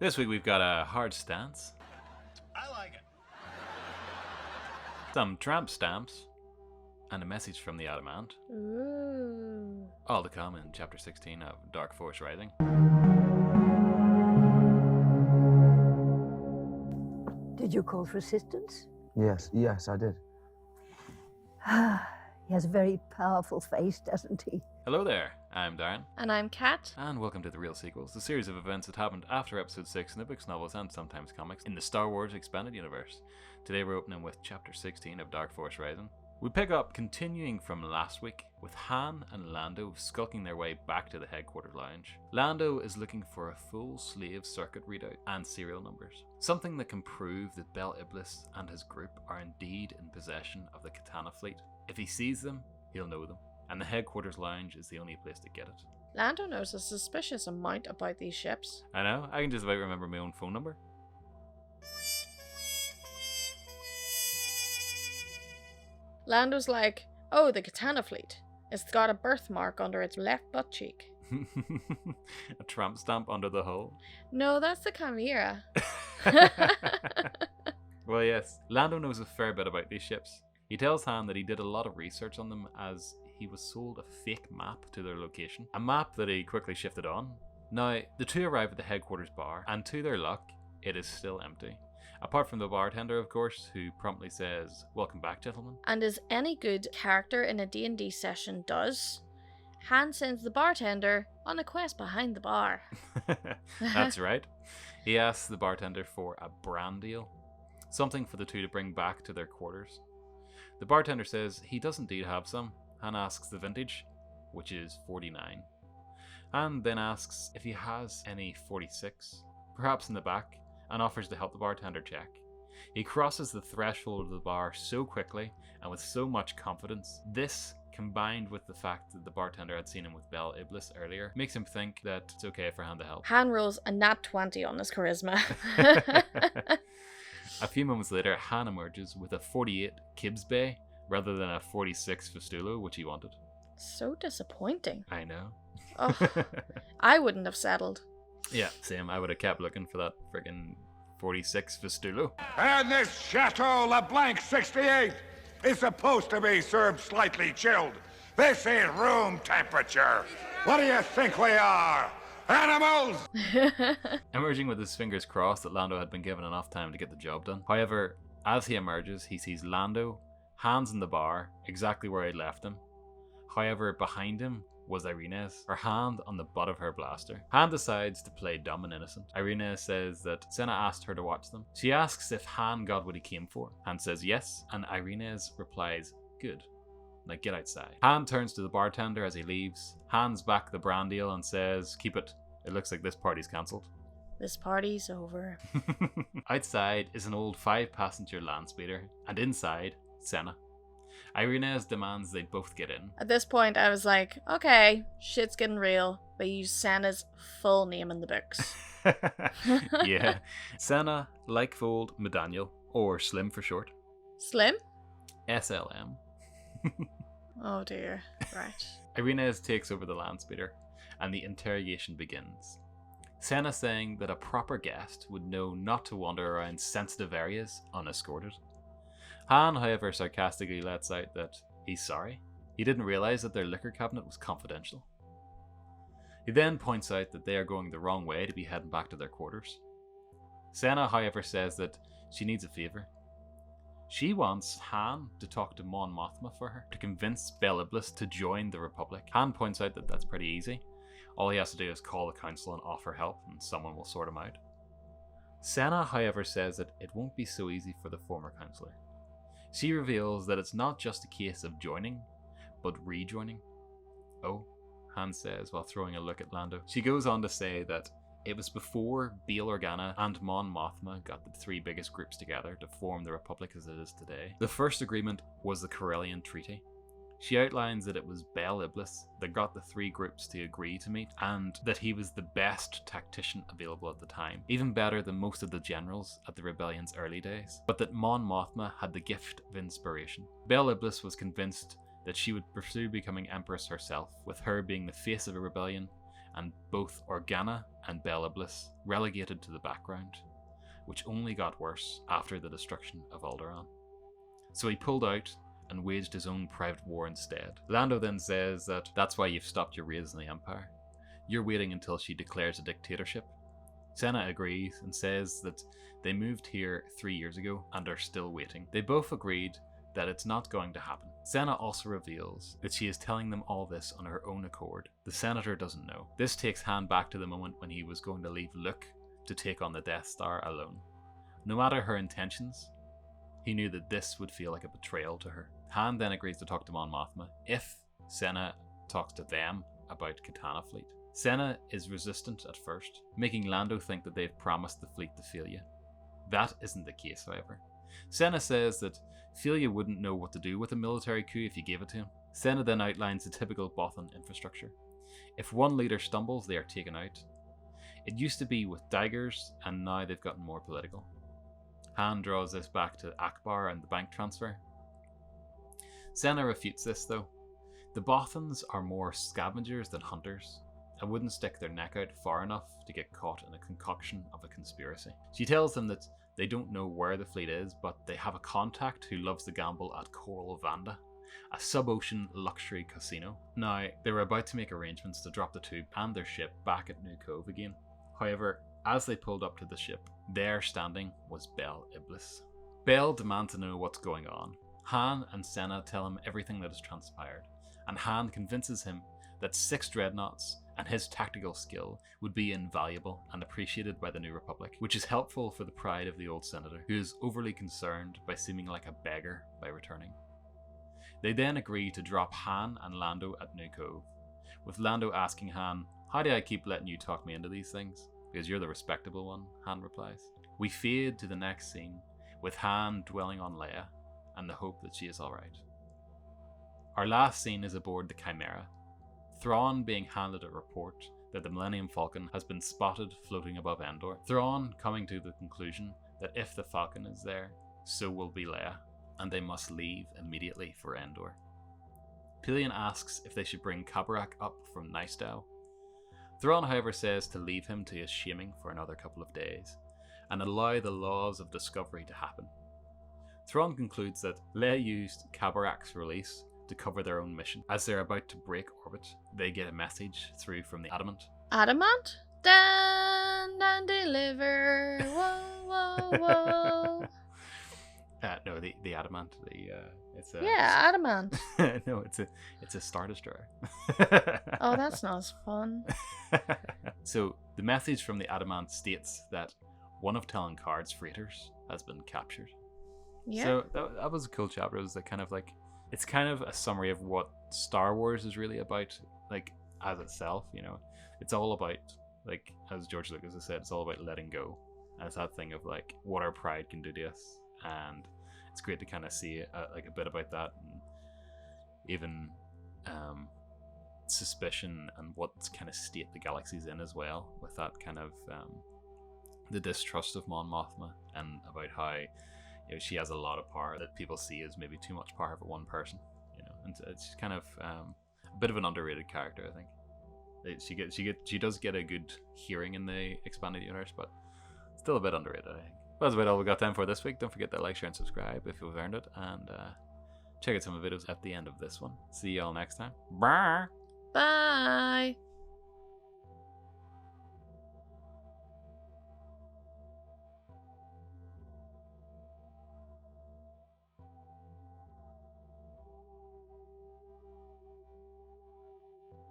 This week we've got a hard stance, I like it. some tramp stamps, and a message from the Adamant. Ooh. All to come in Chapter 16 of Dark Force Rising. Did you call for assistance? Yes, I did. He has a very powerful face, doesn't he? Hello there, I'm Darren, And I'm Kat. and welcome to The Real Sequels, the series of events that happened after Episode 6 in the books, novels, and sometimes comics in the Star Wars Expanded Universe. Today we're opening with Chapter 16 of Dark Force Rising. We pick up continuing from last week with Han and Lando skulking their way back to the headquarters lounge. Lando is looking for a full slave circuit readout and serial numbers, something that can prove that Bel Iblis and his group are indeed in possession of the Katana fleet. If he sees them, he'll know them, and the headquarters lounge is the only place to get it. Lando knows a suspicious amount about these ships. I know, I can just about remember my own phone number. Lando's like, oh, the Katana fleet. It's got a birthmark under its left butt cheek. A tramp stamp under the hull. No, that's the Chimera. Well, yes, Lando knows a fair bit about these ships. He tells Han that he did a lot of research on them as he was sold a fake map to their location. A map that he quickly shifted on. Now, the two arrive at the headquarters bar, and to their luck, it is still empty. Apart from the bartender, of course, who promptly says, "Welcome back, gentlemen." And as any good character in a D&D session does, Han sends the bartender on a quest behind the bar. That's right. He asks the bartender for a brand deal, something for the two to bring back to their quarters. The bartender says he does indeed have some. Han asks the vintage, which is 49. Han then asks if he has any 46, perhaps in the back, and offers to help the bartender check. He crosses the threshold of the bar so quickly and with so much confidence. This, combined with the fact that the bartender had seen him with Bel Iblis earlier, makes him think that it's okay for Han to help. Han rolls a nat 20 on his charisma. A few moments later, Han emerges with a 48 Kibbs Bay rather than a 46 Festulo, which he wanted. So disappointing. I know. Oh, I wouldn't have settled. Yeah, same. I would have kept looking for that friggin' 46 Festulo. And this Chateau LeBlanc 68 is supposed to be served slightly chilled. This ain't room temperature. What do you think we are? Animals? Emerging with his fingers crossed that Lando had been given enough time to get the job done. However, as he emerges, he sees Lando, hands in the bar, exactly where he'd left him. However, behind him was Irena's, her hand on the butt of her blaster. Han decides to play dumb and innocent. Irina says that Sena asked her to watch them. She asks if Han got what he came for. Han says yes, and Irena's replies, "Good. Now get outside." Han turns to the bartender as he leaves, hands back the brand deal and says, "Keep it. It looks like this party's cancelled." This party's over. Outside is an old 5-passenger land speeder, and inside, Sena. Irena's demands they both get in. At this point, I was like, okay, shit's getting real. They use Sena's full name in the books. Yeah. Sena, Lykefold Medaniel, or Slim for short. Slim? SLM. Oh dear. Right. Irena's takes over the land speeder, and the interrogation begins. Sena saying that a proper guest would know not to wander around sensitive areas unescorted. Han, however, sarcastically lets out that he's sorry. He didn't realize that their liquor cabinet was confidential. He then points out that they are going the wrong way to be heading back to their quarters. Sena, however, says that she needs a favor. She wants Han to talk to Mon Mothma for her, to convince Bel Iblis to join the Republic. Han points out that that's pretty easy. All he has to do is call the council and offer help, and someone will sort him out. Sena, however, says that it won't be so easy for the former councillor. She reveals that it's not just a case of joining, but rejoining. Oh, Han says while throwing a look at Lando. She goes on to say that it was before Bail Organa and Mon Mothma got the three biggest groups together to form the Republic as it is today. The first agreement was the Corellian Treaty. She outlines that it was Bel Iblis that got the three groups to agree to meet, and that he was the best tactician available at the time, even better than most of the generals at the rebellion's early days, but that Mon Mothma had the gift of inspiration. Bel Iblis was convinced that she would pursue becoming Empress herself, with her being the face of a rebellion, and both Organa and Bel Iblis relegated to the background, which only got worse after the destruction of Alderaan. So he pulled out and waged his own private war instead. Lando then says that that's why you've stopped your raids in the Empire. You're waiting until she declares a dictatorship. Sena agrees and says that they moved here 3 years ago and are still waiting. They both agreed that it's not going to happen. Sena also reveals that she is telling them all this on her own accord. The Senator doesn't know. This takes Han back to the moment when he was going to leave Luke to take on the Death Star alone. No matter her intentions, he knew that this would feel like a betrayal to her. Han then agrees to talk to Mon Mothma if Sena talks to them about Katana Fleet. Sena is resistant at first, making Lando think that they've promised the fleet to Philia. That isn't the case, however. Sena says that Philia wouldn't know what to do with a military coup if you gave it to him. Sena then outlines the typical Bothan infrastructure. If one leader stumbles, they are taken out. It used to be with daggers, and now they've gotten more political. Han draws this back to Akbar and the bank transfer. Sena refutes this though. The Bothans are more scavengers than hunters, and wouldn't stick their neck out far enough to get caught in a concoction of a conspiracy. She tells them that they don't know where the fleet is, but they have a contact who loves to gamble at Coral Vanda, a sub-ocean luxury casino. Now, they were about to make arrangements to drop the two and their ship back at New Cove again. However, as they pulled up to the ship, there standing was Bel Iblis. Bel demands to know what's going on. Han and Sena tell him everything that has transpired, and Han convinces him that 6 dreadnoughts and his tactical skill would be invaluable and appreciated by the New Republic, which is helpful for the pride of the old senator, who is overly concerned by seeming like a beggar by returning. They then agree to drop Han and Lando at New Cove, with Lando asking Han, "How do I keep letting you talk me into these things? Because you're the respectable one," Han replies. We fade to the next scene, with Han dwelling on Leia and the hope that she is alright. Our last scene is aboard the Chimera, Thrawn being handed a report that the Millennium Falcon has been spotted floating above Endor. Thrawn coming to the conclusion that if the Falcon is there, so will be Leia, and they must leave immediately for Endor. Pillion asks if they should bring Kabarak up from Nystau. Thrawn, however, says to leave him to his shaming for another couple of days, and allow the laws of discovery to happen. Thrawn concludes that Leia used Kabarak's release to cover their own mission. As they're about to break orbit, they get a message through from the Adamant. Adamant? Stand and deliver. Whoa, whoa, whoa. No, the Adamant. It's a Yeah, Adamant. no, it's a Star Destroyer. Oh, that's not as fun. So the message from the Adamant states that one of Talon Card's freighters has been captured. Yeah. So that was a cool chapter. It was like it's kind of a summary of what Star Wars is really about, like as itself. You know, it's all about, like as George Lucas has said, it's all about letting go, and it's that thing of like what our pride can do to us, and it's great to kind of see like a bit about that, and even suspicion and what kind of state the galaxy's in as well, with that kind of the distrust of Mon Mothma, and about how, you know, she has a lot of power that people see as maybe too much power for one person, you know, and it's kind of a bit of an underrated character, I think. She does get a good hearing in the expanded universe, but still a bit underrated, I think. Well, that's about all we got time for this week. Don't forget to like, share, and subscribe if you've earned it, and check out some of the videos at the end of this one. See y'all next time. Bye. Bye.